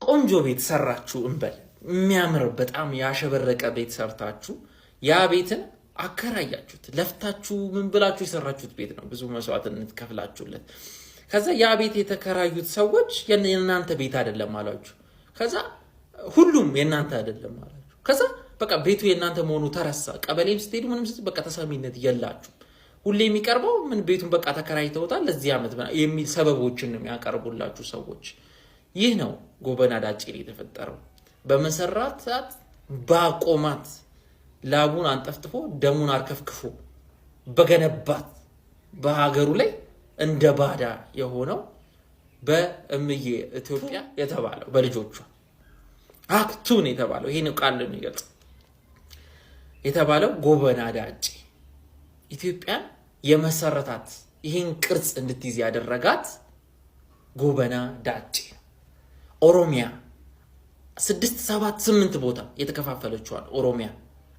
ቆንጆ ቤት ሰራችሁ እንበል የሚያምር በጣም ያሸበረቀ ቤት ሰርታችሁ ያ ቤትን አከራያችሁት ለፍታችሁ ምን ብላችሁ የሰራችሁት ቤት ነው ብዙ መስዋዕትነት ከፍላችሁለት ከዛ ያ ቤት የተከራዩት ሰዎች የእናንተ ቤት አይደለም አላችሁ ከዛ ሁሉም የእናንተ አይደለም አላችሁ ከዛ በቃ ቤቱ የእናንተ መሆኑ ተረሳ ቀበሌም ስትሄዱ ምንም በቃ ተሰሚነት የላችሁ ሁሌ የሚቀርበው ምን ቤቱን በቃ ተከራይተውታል ለዚህ አመት የሚል ሰበቦችን ነው የሚያቀርቡላችሁ ሰዎች ይህ ነው ጎበና ዳጬ ላይ የተፈጠረው በመሰራት ሰዓት ባቆማት ላቡን አንጠፍጥፎ ደሙን አርከፍክፎ በገነባት በሀገሩ ላይ እንደ ባዳ የሆነው በእምዬ ኢትዮጵያ የተባለው በልጆቿ አክቱን የተባለው ይሄን ቃል ነው የሚገልጽ የተባለው ጎበና ዳጬ ኢትዮጵያን የመሰረታት ይሄን ቅርጽ እንድትይዝ ያደረጋት ጎበና ዳጬ ኦሮሚያ 6 7 8 ቦታ የተከፋፈለችው ኦሮሚያ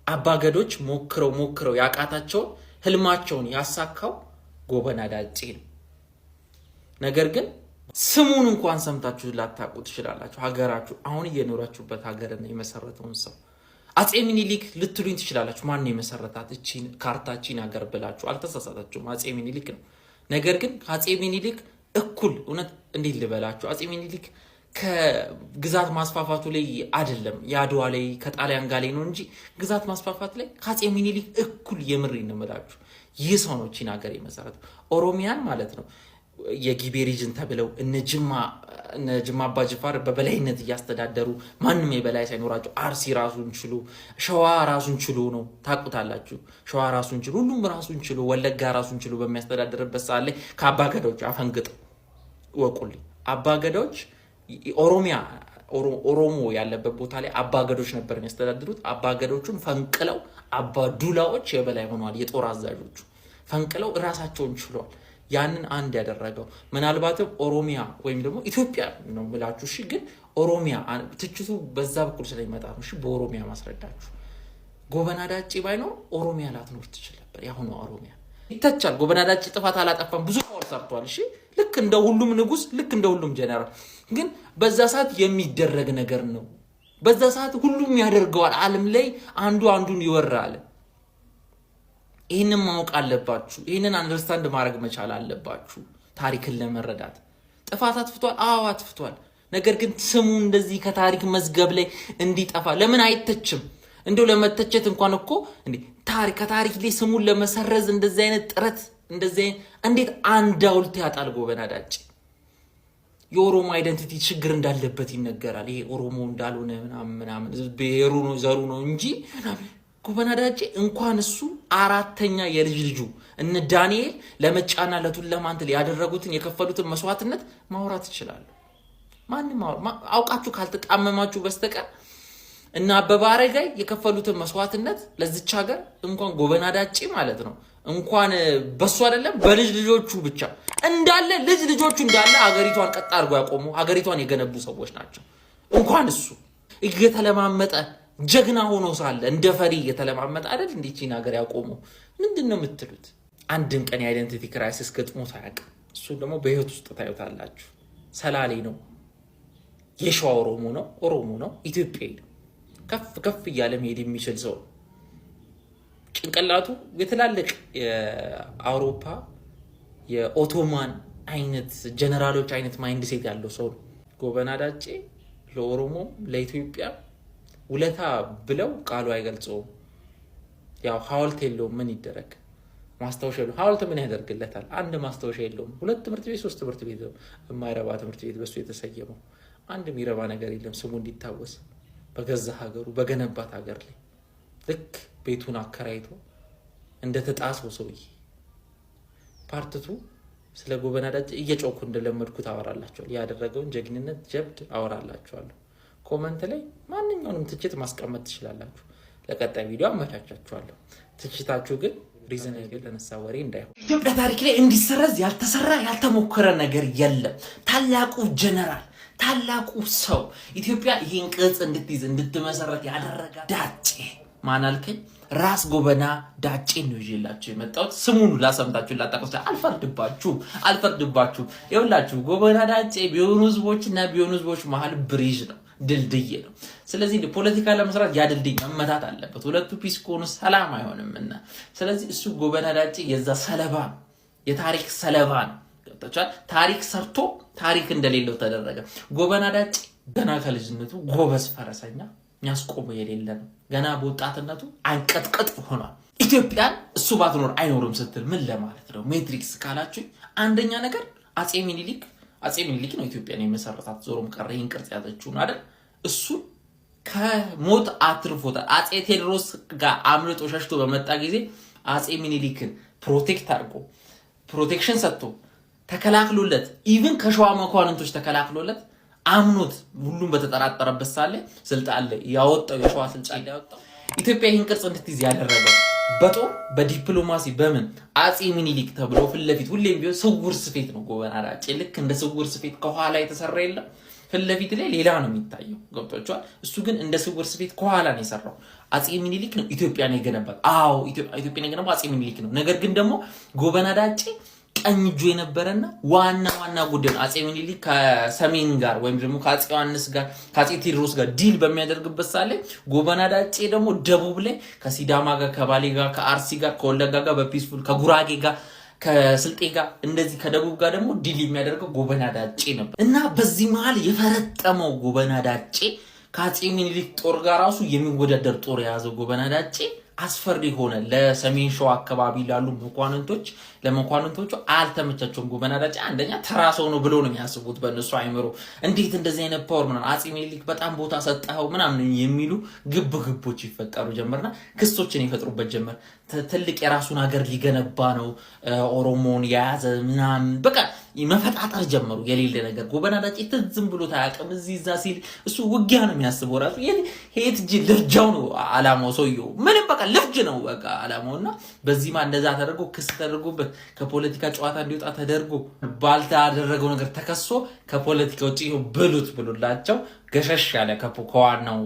አባገዶች ሞክረው ያቃታቸው ህልማቸውን ያሳካው ጎበና ዳጬ ነው ነገር ግን ስሙን እንኳን ሰምታችሁ ላታውቁ ትችላላችሁ ሀገራችሁ አሁን እየኖራችሁበት ሀገርና የመሰረተውን ሰው አጼ ሚኒሊክ ልትሉኝ ትችላላችሁ ማን ነው የመሰረታት እቺን ካርታቺን ሀገር ብላችሁ አልተሳሳታችሁም አጼ ሚኒሊክ ነው ነገር ግን አጼ ሚኒሊክ እኩል እውነት እንዴት ልበላችሁ አጼ ሚኒሊክ ከግዛት ማስፋፋቱ ላይ አይደለም ያድዋ ላይ ከጣሊያን ጋር ላይ ነው እንጂ ግዛት ማስፋፋት ላይ ከአጼ ሚኒሊክ እኩል የምር እንመላችሁ ይህ ሰው ነው እቺን ሀገር የመሰረተው ኦሮሚያን ማለት ነው የጊቤ ሪጅን ተብለው እነጅማ አባጅፋር በበላይነት ያስተዳደሩ ማንንም የበላይ ሳይኖራቸው አርሲ ራሱን ችሎ ሸዋ ራሱን ችሎ ነው ታቁታላችሁ ሸዋ ራሱን ችሎ ሁሉም ራሱን ችሎ ወለጋ ራሱን ችሎ በሚያስተዳድርበት ሰዓት ላይ ከአባገዳዎች አፈንግጠው ወቁልኝ አባገዳዎች ኦሮሚያ ኦሮሞ ያለበት ቦታ ላይ አባገዶች ነበር የሚያስተዳድሩት አባገዶቹን ፈንቅለው አባዱላዎች የበላይ ሆነዋል የጦር አዛዦቹ ፈንቅለው ራሳቸውን ችሏል ያንን አንድ ያደረገው ምናልባትም ኦሮሚያ ወይም ደግሞ ኢትዮጵያ ነው ብላችሁ እሺ ግን ኦሮሚያ ትችቱ በዛ በኩል ስለሚመጣ ነው እሺ በኦሮሚያ ማስረዳችሁ ጎበና ዳጬ ባይኖር ኦሮሚያ ላትኖር ትችል ነበር ያሁኑ ኦሮሚያ ይተቻል ጎበና ዳጬ ጥፋት አላጠፋም ብዙ ፓወር ሰርቷል እሺ ልክ እንደ ሁሉም ንጉስ ልክ እንደ ሁሉም ጀነራል ግን በዛ ሰዓት የሚደረግ ነገር ነው በዛ ሰዓት ሁሉም ያደርገዋል ዓለም ላይ አንዱን ይወራል ይሄንን ማወቅ አለባችሁ ይሄንን አንደርስታንድ ማድረግ መቻል አለባችሁ ታሪክን ለመረዳት ጥፋት አጥፍቷል አጥፍቷል ነገር ግን ስሙ እንደዚህ ከታሪክ መዝገብ ላይ እንዲጠፋ ለምን አይተችም እንደው ለመተቸት እንኳን እኮ ከታሪክ ላይ ስሙን ለመሰረዝ እንደዚህ አይነት ጥረት እንደዚህ እንዴት አንድ ሐውልት ያጣል ጎበና ዳጬ የኦሮሞ አይደንቲቲ ችግር እንዳለበት ይነገራል ይሄ ኦሮሞ እንዳልሆነ ምናምን ብሄሩ ነው ዘሩ ነው እንጂ ጎበና ዳጬ እንኳን እሱ አራተኛ የልጅ ልጁ እነ ዳንኤል ለመጫና ለቱለማንት ያደረጉትን የከፈሉትን መስዋዕትነት ማውራት ይችላል ማንንም አውቃችሁ ካልተጣመማችሁ በስተቀር እና አበባ አረጋይ የከፈሉትን መስዋዕትነት ለዚች ሀገር እንኳን ጎበና ዳጬ ማለት ነው እንኳን በሱ አይደለም በልጅ ልጆቹ ብቻ እንዳለ ልጅ ልጆቹ እንዳለ ሀገሪቷን ቀጥ አድርጎ ያቆሙ ሀገሪቷን የገነቡ ሰዎች ናቸው እንኳን እሱ እየተለማመጠ ጀግና ሆኖ ሳለ እንደ ፈሪ እየተለማመጠ አይደል እንዲቺን ሀገር ያቆሙ ምንድነው የምትሉት አንድን ቀን የአይደንቲቲ ክራይሲስ ገጥሞ ታያቅ እሱ ደግሞ በህይወት ውስጥ ታዩታላችሁ ሰላሌ ነው የሸዋ ኦሮሞ ነው ኢትዮጵያዊ ነው ከፍ እያለ መሄድ የሚችል ሰው ጭንቅላቱ የተላለቅ የአውሮፓ የኦቶማን አይነት ጀነራሎች አይነት ማይንድ ሴት ያለው ሰው ጎበና ዳጬ ለኦሮሞ ለኢትዮጵያ ውለታ ብለው ቃሉ አይገልጸውም ያው ሐውልት የለውም ምን ይደረግ ማስተዋወሻ የለውም ሐውልት ምን ያደርግለታል አንድ ማስተዋወሻ የለውም 2 ትምህርት ቤት 3 ትምህርት ቤት የማይረባ ትምህርት ቤት በሱ የተሰየመው አንድ የሚረባ ነገር የለም ስሙ እንዲታወስ በገዛ ሀገሩ በገነባት ሀገር ላይ ልክ ቤቱን አከራይቶ እንደተጣሰው ሰውዬ ፓርቲቱ ስለ ጎበና ዳጬ እየጮኩ እንደለመድኩት አወራላችኋለሁ ያደረገውን ጀግንነት ጀብድ አወራላችኋለሁ ኮሜንት ላይ ማንኛውንም ትችት ማስቀመጥ ትችላላችሁ ለቀጣይ ቪዲዮ አመቻቻችኋለሁ ትችታችሁ ግን ሪዝነብል ተነሳ ወሬ እንዳይሆን ኢትዮጵያ ታሪክ ላይ እንዲሰረዝ ያልተሰራ ያልተሞከረ ነገር የለም ታላቁ ጀነራል ታላቁ ሰው ኢትዮጵያ ይሄን ቅጽ እንድትይዝ እንድትመሰረት ያደረጋ ዳጬ ማን አልከኝ ራስ ጎበና ዳጬ ነው ይዤላችሁ የመጣሁት። ስሙን ላሰምታችሁ ላጣቀስ አልፈርድባችሁ። ይኸውላችሁ ጎበና ዳጬ ቢሆኑ ህዝቦችና ቢሆኑ ህዝቦች መሀል ብሪጅ ነው፣ ድልድይ ነው። ስለዚህ ፖለቲካ ለመስራት ያ ድልድይ መመታት አለበት። ሁለቱ ፒስ ከሆኑ ሰላም አይሆንምና፣ ስለዚህ እሱ ጎበና ዳጬ የዛ ሰለባ የታሪክ ሰለባ ነው። ገብታችኋል? ታሪክ ሰርቶ ታሪክ እንደሌለው ተደረገ። ጎበና ዳጬ ገና ከልጅነቱ ጎበዝ ፈረሰኛ የሚያስቆመው የሌለ ነው። ገና በወጣትነቱ አንቀጥቅጥ ሆኗል። ኢትዮጵያን እሱ ባትኖር አይኖርም ስትል ምን ለማለት ነው? ሜትሪክስ ካላችሁ አንደኛ ነገር አጼ ሚኒሊክ ነው ኢትዮጵያን የመሰረታት። ዞሮም ቀረ ይህን ቅርጽ ያዘችው ነው አይደል? እሱ ከሞት አትርፎታል። አጼ ቴዎድሮስ ጋር አምልጦ ሸሽቶ በመጣ ጊዜ አጼ ሚኒሊክን ፕሮቴክት አድርጎ ፕሮቴክሽን ሰጥቶ ተከላክሎለት ኢቭን ከሸዋ መኳንንቶች ተከላክሎለት አምኖት ሁሉም በተጠራጠረበት ሳለ ስልጣን ላይ ያወጣው የሸዋ ስልጣን ላይ ያወጣው ኢትዮጵያ ይህን ቅርጽ እንድትይዝ ያደረገው በጦር በዲፕሎማሲ በምን አጼ ሚኒሊክ ተብሎ ፍለፊት ሁሌም ቢሆን ስውር ስፌት ነው። ጎበና ዳጬ ልክ እንደ ስውር ስፌት ከኋላ የተሰራ የለም፣ ፍለፊት ላይ ሌላ ነው የሚታየው። ገብቷቸዋል። እሱ ግን እንደ ስውር ስፌት ከኋላ ነው የሰራው። አጼ ሚኒሊክ ነው ኢትዮጵያን የገነባት። አዎ ኢትዮጵያን የገነባው አጼ ሚኒሊክ ነው። ነገር ግን ደግሞ ጎበና ዳጬ ቀኝ እጁ የነበረና ዋና ጉዳይ ነው። አጼ ሚኒሊክ ከሰሜን ጋር ወይም ደግሞ ከአጼ ዮሐንስ ጋር ከአጼ ቴዎድሮስ ጋር ዲል በሚያደርግበት ሳለ ጎበና ዳጬ ደግሞ ደቡብ ላይ ከሲዳማ ጋር ከባሌ ጋር ከአርሲ ጋር ከወለጋ ጋር በፒስፉል ከጉራጌ ጋር ከስልጤ ጋር እንደዚህ ከደቡብ ጋር ደግሞ ዲል የሚያደርገው ጎበና ዳጬ ነበር እና በዚህ መሃል የፈረጠመው ጎበና ዳጬ ከአጼ ሚኒሊክ ጦር ጋር ራሱ የሚወዳደር ጦር የያዘው ጎበና ዳጬ አስፈሪ ሆነ። ለሰሜን ሸዋ አካባቢ ላሉ ለመኳንንቶቹ አልተመቻቸውም። ጎበና ዳጬ አንደኛ ተራ ሰው ነው ብሎ ነው የሚያስቡት በእነሱ አይምሮ። እንዴት እንደዚህ አይነት ፓወር ምናምን አጼ ሚኒሊክ በጣም ቦታ ሰጠኸው ምናምን የሚሉ ግቦች ይፈጠሩ ጀመርና ክሶችን ይፈጥሩበት ጀመር። ትልቅ የራሱን ሀገር ሊገነባ ነው፣ ኦሮሞን የያዘ ምናምን በቃ መፈጣጠር ጀመሩ። የሌለ ነገር ጎበና ዳጬ ዝም ብሎ ታያቅም እዚህ እዛ ሲል እሱ ውጊያ ነው የሚያስበው። ራሱ ሄት እጅ ልርጃው ነው አላማው። ሰውየው ምንም በቃ ልፍጅ ነው በቃ አላማውና በዚህ እንደዛ ተደርጎ ክስ ተደርጎበት ከፖለቲካ ጨዋታ እንዲወጣ ተደርጎ ባልተደረገው ነገር ተከሶ ከፖለቲካ ውጪ ብሉላቸው ገሸሽ ያለ ከዋናው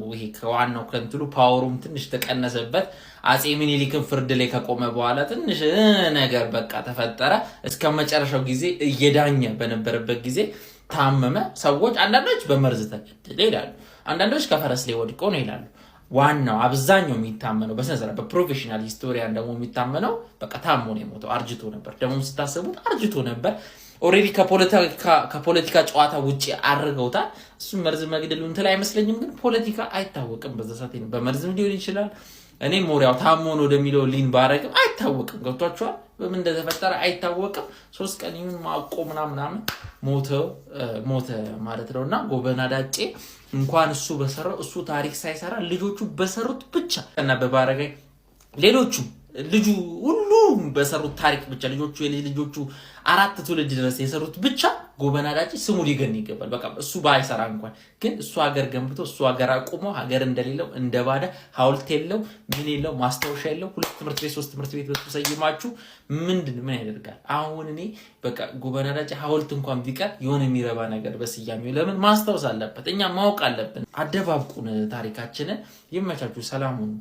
ከንትሉ ፓወሩም ትንሽ ተቀነሰበት። አጼ ሚኒሊክን ፍርድ ላይ ከቆመ በኋላ ትንሽ ነገር በቃ ተፈጠረ። እስከ መጨረሻው ጊዜ እየዳኘ በነበረበት ጊዜ ታመመ። ሰዎች አንዳንዶች በመርዝ ተገደለ ይላሉ፣ አንዳንዶች ከፈረስ ላይ ወድቆ ነው ይላሉ። ዋናው አብዛኛው የሚታመነው በሰነዘራ በፕሮፌሽናል ሂስቶሪያን ደግሞ የሚታመነው በቃ ታሞ ነው የሞተው። አርጅቶ ነበር ደግሞ ስታስቡት አርጅቶ ነበር። ኦሬዲ ከፖለቲካ ጨዋታ ውጪ አድርገውታል። እሱ መርዝ መግደሉ እንትን አይመስለኝም፣ ግን ፖለቲካ አይታወቅም። በዛ ሰዓት በመርዝም ሊሆን ይችላል። እኔ ሞሪያው ታሞ ነው ወደሚለው ሊን ባረግም አይታወቅም። ገብቷቸዋል። በምን እንደተፈጠረ አይታወቅም። 3 ቀን ይሁን ማቆ ምናምን ሞተ ማለት ነውና ጎበና ዳጬ እንኳን እሱ በሰራው እሱ ታሪክ ሳይሰራ ልጆቹ በሰሩት ብቻ እና በባረጋይ ሌሎቹ ልጁ ሁሉም በሰሩት ታሪክ ብቻ ልጆቹ 4 ትውልድ ድረስ የሰሩት ብቻ ጎበና ዳጬ ስሙ ሊገን ይገባል። በቃ እሱ ባይሰራ እንኳን ግን እሱ ሀገር ገንብቶ እሱ ሀገር አቁሞ ሀገር እንደሌለው እንደባዳ ሐውልት የለው ምን የለው ማስታወሻ የለው 2 ትምህርት ቤት 3 ትምህርት ቤት ተሰይማችሁ ምን ያደርጋል? አሁን እኔ በቃ ጎበና ዳጬ ሐውልት እንኳን ቢቀር የሆነ የሚረባ ነገር በስያሜው ለምን ማስታወስ አለበት? እኛ ማወቅ አለብን። አደባብቁን ታሪካችንን። ይመቻችሁ። ሰላም ሁኑ።